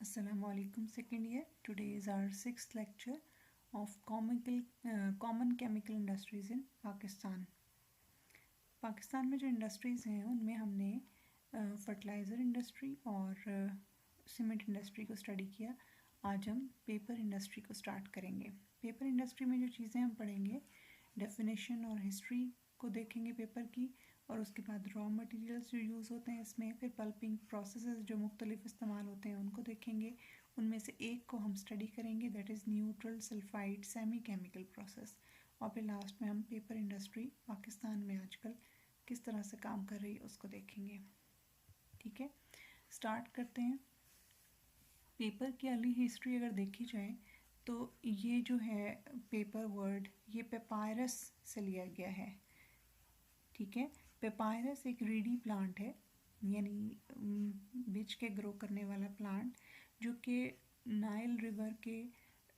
Assalamu alaikum, second year. Today is our sixth lecture of common chemical industries in Pakistan. Pakistan में जो industries हैं उनमें हमने fertiliser industry और सीमेंट इंडस्ट्री को स्टडी किया. आज हम पेपर इंडस्ट्री को स्टार्ट करेंगे. पेपर इंडस्ट्री में जो चीज़ें हम पढ़ेंगे, डेफिनेशन और हिस्ट्री को देखेंगे पेपर की, और उसके बाद रॉ मटेरियल्स जो यूज़ होते हैं इसमें, फिर पल्पिंग प्रोसेसेस जो मुख्तलिफ इस्तेमाल होते हैं उनको देखेंगे. उनमें से एक को हम स्टडी करेंगे, that is neutral sulphide semi chemical process. और फिर लास्ट में हम पेपर इंडस्ट्री पाकिस्तान में आजकल किस तरह से काम कर रही है उसको देखेंगे. ठीक है, स्टार्ट करते हैं. पेपर की अर्ली हिस्ट्री अगर देखी जाए तो ये जो है पेपर वर्ड, ये पेपायरस से लिया गया है. ठीक है, पेपायरस एक रीडी प्लांट है, यानी बिज के ग्रो करने वाला प्लांट, जो कि नाइल रिवर के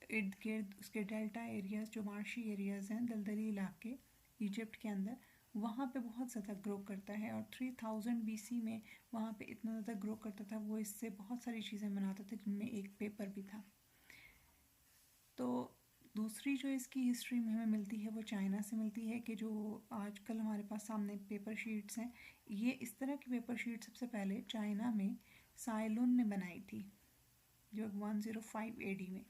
इर्द गिर्द उसके डेल्टा एरियाज़, जो मार्शी एरियाज़ हैं, दलदली इलाके इजिप्ट के अंदर, वहाँ पे बहुत ज़्यादा ग्रो करता है. और 3000 BC में वहाँ पे इतना ज़्यादा ग्रो करता था, वो इससे बहुत सारी चीज़ें बनाता था जिनमें एक पेपर भी था. तो दूसरी जो इसकी हिस्ट्री में हमें मिलती है वो चाइना से मिलती है, कि जो आजकल हमारे पास सामने पेपर शीट्स हैं, ये इस तरह की पेपर शीट सबसे पहले चाइना में साइलुन ने बनाई थी, जो 105 AD में.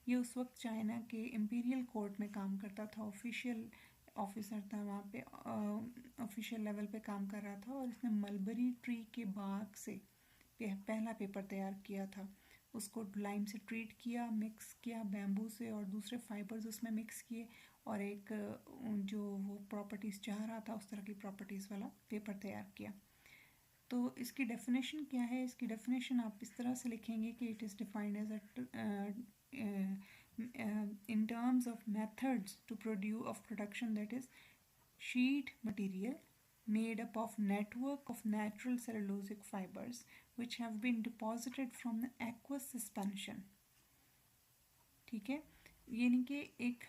ये उस वक्त चाइना के इम्पीरियल कोर्ट में काम करता था, ऑफिशियल ऑफिसर था वहाँ पे, ऑफिशियल लेवल पे काम कर रहा था. और इसने मलबरी ट्री के बाग से पहला पेपर तैयार किया था. उसको लाइम से ट्रीट किया, मिक्स किया बैम्बू से, और दूसरे फाइबर्स उसमें मिक्स किए, और एक जो वो प्रॉपर्टीज़ चाह रहा था उस तरह की प्रॉपर्टीज़ वाला पेपर तैयार किया. तो इसकी डेफिनेशन क्या है? इसकी डेफिनेशन आप इस तरह से लिखेंगे कि it is defined as in terms of methods to production, that is sheet material made up of network of natural cellulosic fibers which have been deposited from the aqueous suspension. ठीक है, यानी कि एक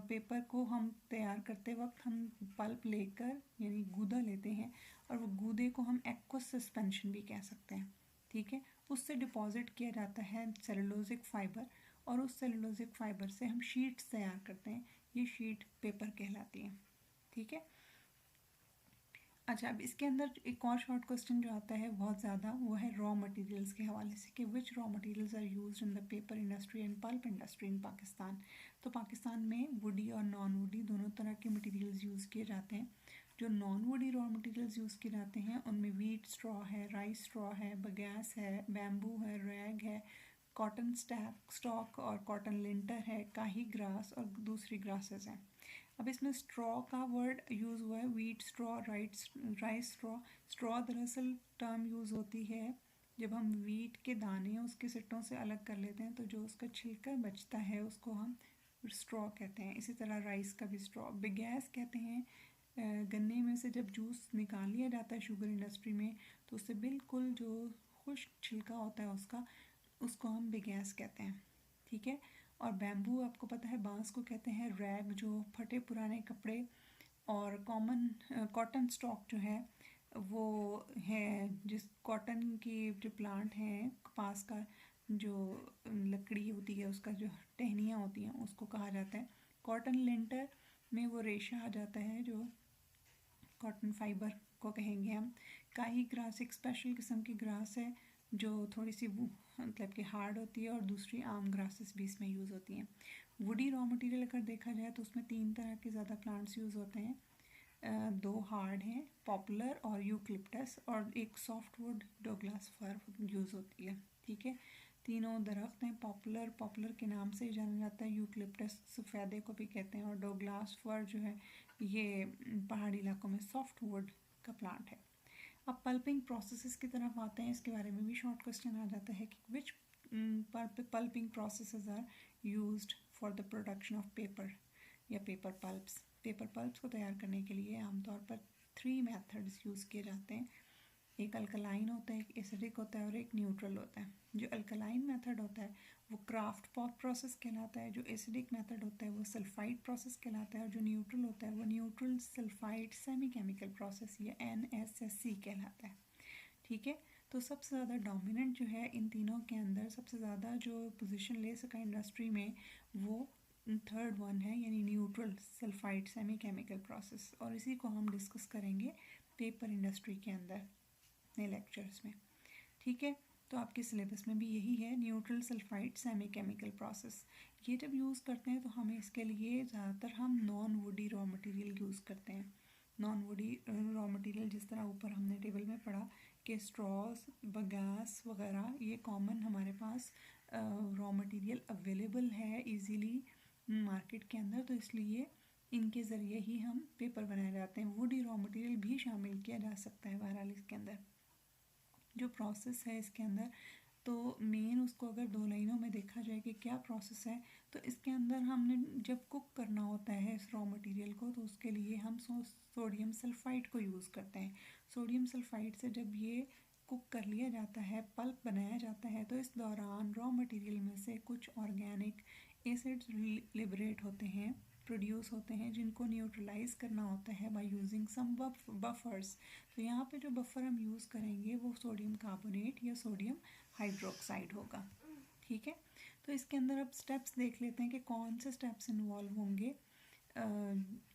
पेपर को हम तैयार करते वक्त हम पल्प लेकर, यानी गूदा लेते हैं, और वो गूदे को हम एक्वस सस्पेंशन भी कह सकते हैं. ठीक है, उससे डिपॉजिट किया जाता है सेलुलोजिक फाइबर, और उस सेलुलोजिक फाइबर से हम शीट्स तैयार करते हैं. ये शीट पेपर कहलाती है. ठीक है, अच्छा, अब इसके अंदर एक और शॉर्ट क्वेश्चन जो आता है बहुत ज़्यादा, वो है रॉ मटेरियल्स के हवाले से, कि which raw materials are used in the paper industry and pulp industry in Pakistan. तो पाकिस्तान में वुडी और नॉन वुडी दोनों तरह के मटेरियल्स यूज़ किए जाते हैं. जो non woody raw materials use किए जाते हैं उनमें वीट स्ट्रॉ है, राइस स्ट्रॉ है, बगैस है, बैम्बू है, रैग है, कॉटन स्टॉक और कॉटन लिंटर है, काही ग्रास और दूसरी ग्रासेस हैं. अब इसमें स्ट्रॉ का वर्ड यूज़ हुआ है, wheat straw, rice straw. Straw दरअसल टर्म यूज़ होती है जब हम वीट के दाने उसके सिट्टों से अलग कर लेते हैं, तो जो उसका छिलका बचता है उसको हम स्ट्रॉ कहते हैं. इसी तरह राइस का भी स्ट्रॉ. बिगैस कहते हैं गन्ने में से जब जूस निकाल लिया जाता है शुगर इंडस्ट्री में, तो उससे बिल्कुल जो खुश्क छिलका होता है उसको हम बिगैस कहते हैं. ठीक है, और बैम्बू आपको पता है बांस को कहते हैं. रैग जो फटे पुराने कपड़े, और कॉटन स्टॉक जो है वो है जिस कॉटन की जो प्लांट हैं, कपास का जो लकड़ी होती है उसका जो टहनियाँ होती हैं उसको कहा जाता है. कॉटन लिंटर में वो रेशा आ जाता है जो कॉटन फाइबर को कहेंगे हम. काही ग्रास एक स्पेशल किस्म की ग्रास है जो थोड़ी सी मतलब कि हार्ड होती है, और दूसरी आम ग्रासेस भी इसमें यूज़ होती हैं. वुडी रॉ मटेरियल अगर देखा जाए तो उसमें 3 तरह के ज़्यादा प्लांट्स यूज़ होते हैं. 2 हार्ड हैं, पॉपुलर और यूक्लिप्टस, और एक सॉफ्ट वुड डोगलास फर यूज़ होती है. ठीक है, तीनों दरख्त हैं. पॉपुलर के नाम से जाना जाता है, यूक्लिप्टस सफ़ेदे को भी कहते हैं, और डोगलास फर जो है ये पहाड़ी इलाकों में सॉफ्ट वुड का प्लांट है. अब पल्पिंग प्रोसेसेस की तरफ आते हैं. इसके बारे में भी शॉर्ट क्वेश्चन आ जाता है कि which pulping processes are used for the production of paper या पेपर पल्प्स. पेपर पल्प्स को तैयार करने के लिए आमतौर पर 3 मेथड्स यूज़ किए जाते हैं. एक अल्कलाइन होता है, एक एसिडिक होता है, और एक न्यूट्रल होता है. जो अल्कलाइन मेथड होता है वो क्राफ्ट पॉट प्रोसेस कहलाता है. जो एसिडिक मेथड होता है वो सल्फाइड प्रोसेस कहलाता है. और जो न्यूट्रल होता है वो neutral sulphide semi chemical process या NSSC कहलाता है. ठीक है, तो सबसे ज़्यादा डोमिनेंट जो है इन तीनों के अंदर, सबसे ज़्यादा जो पोजीशन ले सका इंडस्ट्री में, वो थर्ड वन है, यानी neutral sulphide semi chemical process. और इसी को हम डिस्कस करेंगे पेपर इंडस्ट्री के अंदर अपने लेक्चर्स में, ठीक है। तो आपके सिलेबस में भी यही है, neutral sulphide semi chemical process. ये जब यूज़ करते हैं तो हमें इसके लिए ज़्यादातर हम non woody raw material use करते हैं। नॉन वुडी रॉ मटेरियल, जिस तरह ऊपर हमने टेबल में पढ़ा कि स्ट्रॉस, बगास वगैरह, ये कॉमन हमारे पास रॉ मटेरियल अवेलेबल है इजीली मार्केट के अंदर, तो इसलिए इनके ज़रिए ही हम पेपर बनाए जाते हैं। वुडी रॉ मटेरियल भी शामिल किया जा सकता है बहरहाल इसके अंदर। जो प्रोसेस है इसके अंदर, तो मेन उसको अगर दो लाइनों में देखा जाए कि क्या प्रोसेस है, तो इसके अंदर हमने जब कुक करना होता है इस रॉ मटेरियल को, तो उसके लिए हम सोडियम सल्फाइड को यूज़ करते हैं। सोडियम सल्फाइड से जब ये कुक कर लिया जाता है, पल्प बनाया जाता है, तो इस दौरान रॉ मटेरियल में से कुछ ऑर्गेनिक एसिड्स लिबरेट होते हैं, प्रोड्यूस होते हैं, जिनको न्यूट्रलाइज करना होता है बाय यूजिंग सम बफर्स। तो यहाँ पे जो बफर हम यूज़ करेंगे वो सोडियम कार्बोनेट या सोडियम हाइड्रोक्साइड होगा, ठीक है। तो इसके अंदर अब स्टेप्स देख लेते हैं कि कौन से स्टेप्स इन्वॉल्व होंगे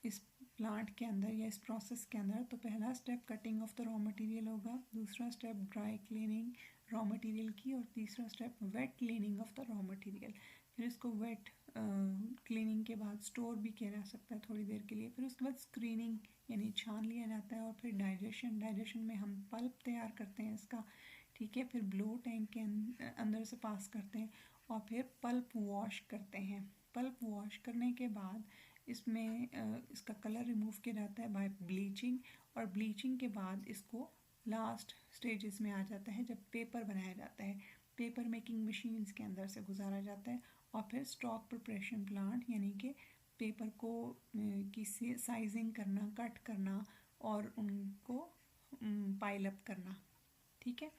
इस प्लांट के अंदर या इस प्रोसेस के अंदर। तो पहला step cutting of the raw material होगा, दूसरा step dry cleaning raw material की, और तीसरा step wet cleaning of the raw material. फिर इसको वेट क्लीनिंग के बाद स्टोर भी किया जा सकता है थोड़ी देर के लिए। फिर उसके बाद स्क्रीनिंग यानी छान लिया जाता है, और फिर डाइजेशन में हम पल्प तैयार करते हैं इसका, ठीक है। फिर ब्लो टैंक के अंदर से पास करते हैं, और फिर पल्प वॉश करते हैं। पल्प वॉश करने के बाद इसमें इसका कलर रिमूव किया जाता है बाय ब्लीचिंग, और ब्लीचिंग के बाद इसको लास्ट स्टेजेस में आ जाता है जब पेपर बनाया जाता है। पेपर मेकिंग मशीन्स के अंदर से गुजारा जाता है, और फिर स्टॉक प्रिपरेशन प्लांट, यानी कि पेपर को की साइजिंग करना, कट करना, और उनको पाइल अप करना, ठीक है।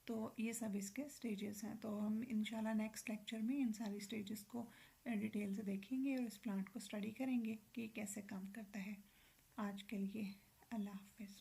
तो ये सब इसके स्टेजेस हैं। तो हम इंशाल्लाह नेक्स्ट लेक्चर में इन सारी स्टेजेस को डिटेल से देखेंगे और इस प्लांट को स्टडी करेंगे कि कैसे काम करता है। आज के लिए अल्लाह हाफिज़।